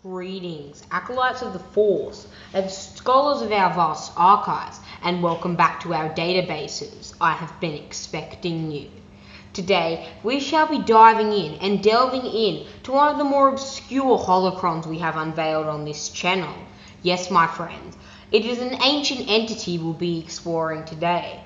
Greetings, acolytes of the Force, and scholars of our vast archives, and welcome back to our databases. I have been expecting you. Today, we shall be diving in and delving in to one of the more obscure holocrons we have unveiled on this channel. Yes, my friends, it is an ancient entity we'll be exploring today.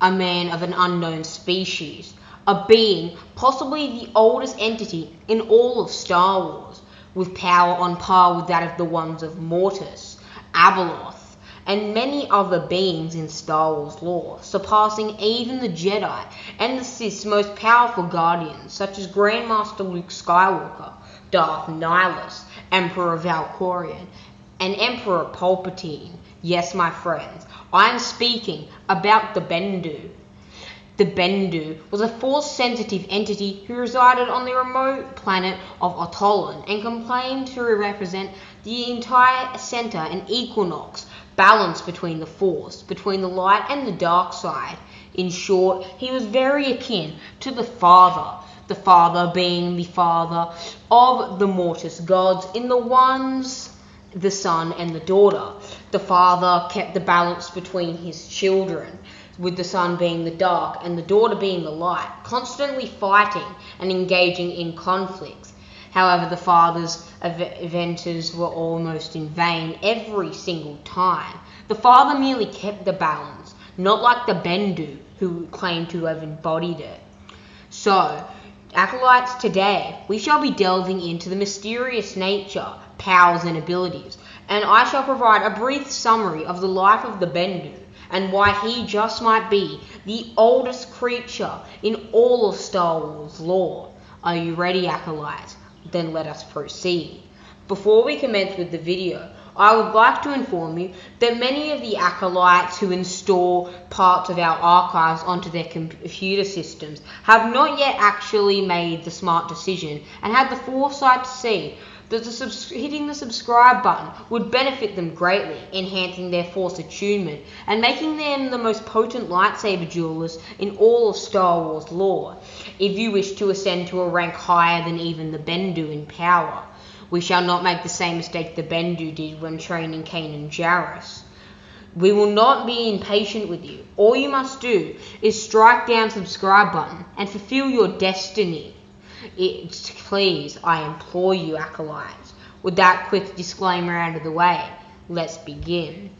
A man of an unknown species, a being possibly the oldest entity in all of Star Wars, with power on par with that of the ones of Mortis, Abeloth, and many other beings in Star Wars lore, surpassing even the Jedi and the Sith's most powerful guardians, such as Grandmaster Luke Skywalker, Darth Nihilus, Emperor Valkorion, and Emperor Palpatine. Yes, my friends, I am speaking about the Bendu. The Bendu was a Force-sensitive entity who resided on the remote planet of Autolon and claimed to represent the entire center and equinox balance between the Force, between the light and the dark side. In short, he was very akin to the Father being the father of the Mortis gods in the son and the daughter. The Father kept the balance between his children, with the son being the dark and the daughter being the light, constantly fighting and engaging in conflicts. However, the father's adventures were almost in vain every single time. The father merely kept the balance, not like the Bendu, who claimed to have embodied it. So, acolytes, today we shall be delving into the mysterious nature, powers and abilities, and I shall provide a brief summary of the life of the Bendu, and why he just might be the oldest creature in all of Star Wars lore. Are you ready, acolytes? Then let us proceed. Before we commence with the video, I would like to inform you that many of the acolytes who install parts of our archives onto their computer systems have not yet actually made the smart decision and had the foresight to see that hitting the subscribe button would benefit them greatly, enhancing their Force attunement and making them the most potent lightsaber duelists in all of Star Wars lore, if you wish to ascend to a rank higher than even the Bendu in power. We shall not make the same mistake the Bendu did when training Kanan Jarrus. We will not be impatient with you. All you must do is strike down subscribe button and fulfill your destiny. Please, I implore you, acolytes. With that quick disclaimer out of the way, let's begin.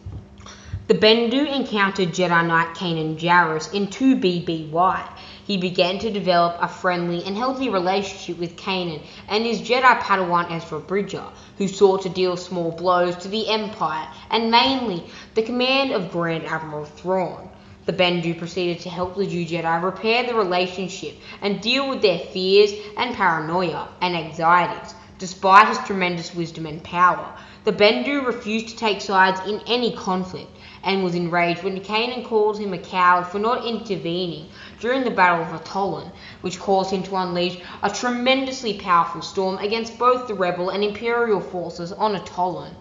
The Bendu encountered Jedi Knight Kanan Jarrus in 2BBY. He began to develop a friendly and healthy relationship with Kanan and his Jedi Padawan Ezra Bridger, who sought to deal small blows to the Empire and mainly the command of Grand Admiral Thrawn. The Bendu proceeded to help the new Jedi repair the relationship and deal with their fears and paranoia and anxieties. Despite his tremendous wisdom and power, the Bendu refused to take sides in any conflict and was enraged when Kanan called him a coward for not intervening during the Battle of Autolon, which caused him to unleash a tremendously powerful storm against both the Rebel and Imperial forces on Autolon,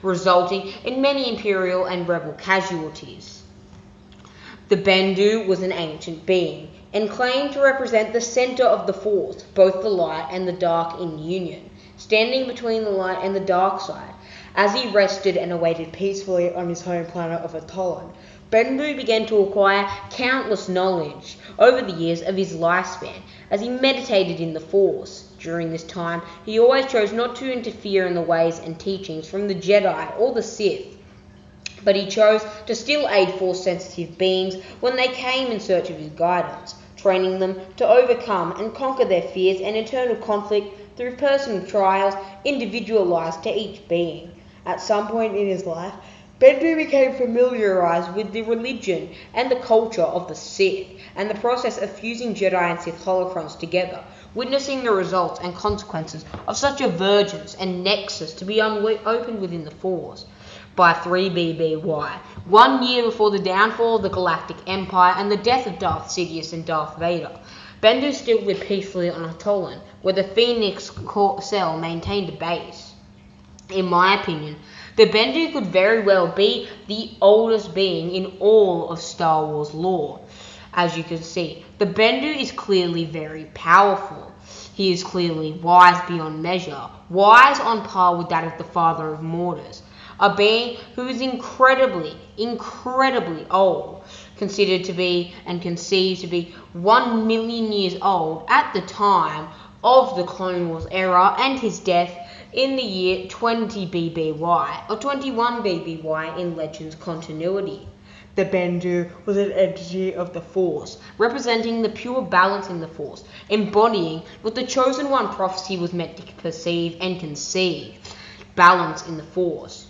resulting in many Imperial and Rebel casualties. The Bendu was an ancient being, and claimed to represent the center of the Force, both the light and the dark in union, standing between the light and the dark side. As he rested and awaited peacefully on his home planet of Autolon, Bendu began to acquire countless knowledge over the years of his lifespan as he meditated in the Force. During this time, he always chose not to interfere in the ways and teachings from the Jedi or the Sith, but he chose to still aid Force-sensitive beings when they came in search of his guidance, training them to overcome and conquer their fears and internal conflict through personal trials individualized to each being. At some point in his life, Bendu became familiarized with the religion and the culture of the Sith, and the process of fusing Jedi and Sith holocrons together, witnessing the results and consequences of such a vergence and nexus to be opened within the Force. By 3BBY, 1 year before the downfall of the Galactic Empire and the death of Darth Sidious and Darth Vader, Bendu still lived peacefully on Autolon, where the Phoenix Cell maintained a base. In my opinion, the Bendu could very well be the oldest being in all of Star Wars lore. As you can see, the Bendu is clearly very powerful. He is clearly wise beyond measure, wise on par with that of the father of mortars, a being who is incredibly old, considered to be and conceived to be 1 million years old at the time of the Clone Wars era, and his death in the year 20 BBY, or 21 BBY in Legends continuity. The Bendu was an entity of the Force, representing the pure balance in the Force, embodying what the Chosen One prophecy was meant to perceive and conceive, balance in the Force.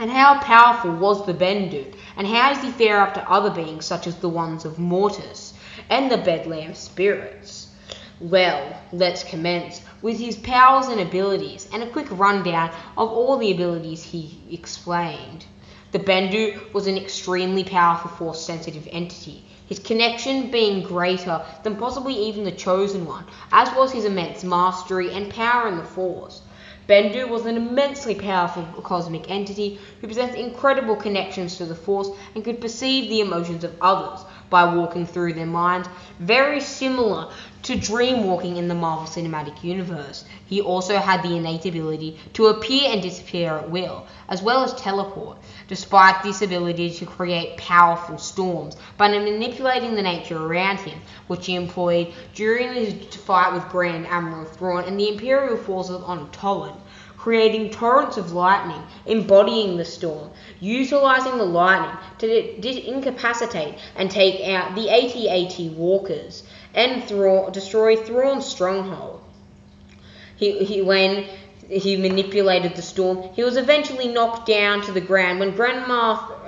And how powerful was the Bendu, and how does he fare up to other beings such as the ones of Mortis and the Bedlam spirits? Well, let's commence with his powers and abilities, and a quick rundown of all the abilities he explained. The Bendu was an extremely powerful Force-sensitive entity, his connection being greater than possibly even the Chosen One, as was his immense mastery and power in the Force. Bendu was an immensely powerful cosmic entity who possessed incredible connections to the Force and could perceive the emotions of others by walking through their minds, very similar to dreamwalking in the Marvel Cinematic Universe. He also had the innate ability to appear and disappear at will, as well as teleport, despite this ability to create powerful storms by manipulating the nature around him, which he employed during his fight with Grand Admiral Thrawn and the Imperial forces on Tollin, creating torrents of lightning, embodying the storm, utilizing the lightning to incapacitate and take out the AT-AT walkers and destroy Thrawn's stronghold. When he manipulated the storm, he was eventually knocked down to the ground when Grand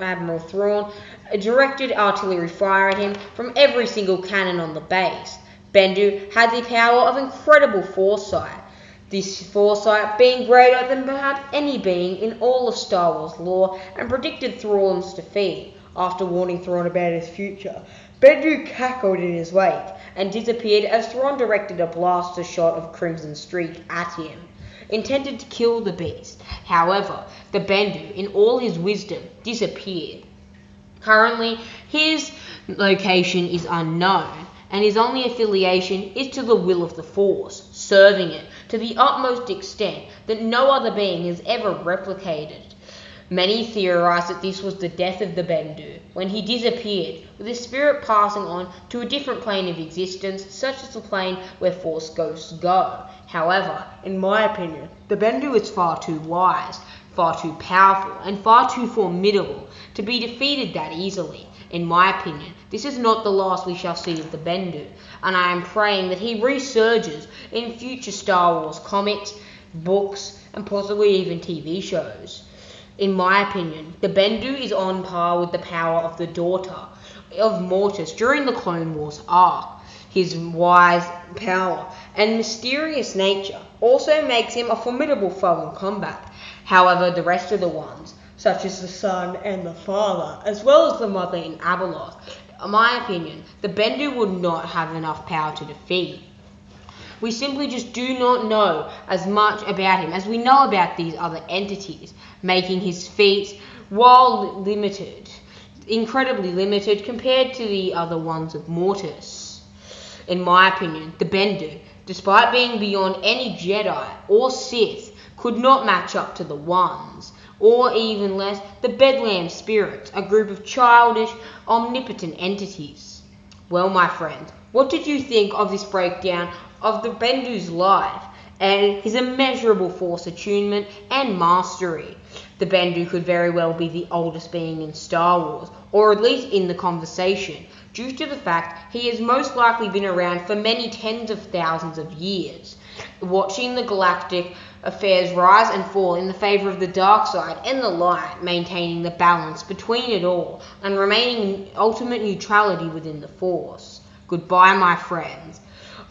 Admiral Thrawn directed artillery fire at him from every single cannon on the base. Bendu had the power of incredible foresight, this foresight being greater than perhaps any being in all of Star Wars lore, and predicted Thrawn's defeat. After warning Thrawn about his future, Bendu cackled in his wake and disappeared as Thrawn directed a blaster shot of Crimson Streak at him, intended to kill the beast. However, the Bendu, in all his wisdom, disappeared. Currently, his location is unknown, and his only affiliation is to the will of the Force, serving it to the utmost extent that no other being has ever replicated. Many theorize that this was the death of the Bendu, when he disappeared, with his spirit passing on to a different plane of existence, such as the plane where Force ghosts go. However, in my opinion, the Bendu is far too wise, far too powerful, and far too formidable to be defeated that easily. In my opinion, this is not the last we shall see of the Bendu, and I am praying that he resurges in future Star Wars comics, books, and possibly even TV shows. In my opinion, the Bendu is on par with the power of the daughter of Mortis during the Clone Wars arc. His wise power and mysterious nature also makes him a formidable foe in combat. However, the rest of the ones, such as the son and the father, as well as the mother in Abeloth, in my opinion, the Bendu would not have enough power to defeat. We simply just do not know as much about him as we know about these other entities, making his feats, while limited, incredibly limited compared to the other ones of Mortis. In my opinion, the Bendu, despite being beyond any Jedi or Sith, could not match up to the Ones, or even less the Bedlam spirits, a group of childish, omnipotent entities. Well, my friends, what did you think of this breakdown of the Bendu's life and his immeasurable Force attunement and mastery? The Bendu could very well be the oldest being in Star Wars, or at least in the conversation, due to the fact he has most likely been around for many tens of thousands of years, watching the galactic affairs rise and fall in the favor of the dark side and the light, maintaining the balance between it all and remaining in ultimate neutrality within the Force. Goodbye, my friends.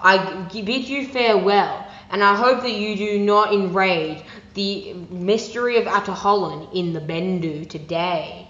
I bid you farewell, and I hope that you do not enrage the mystery of Ataholan in the Bendu today.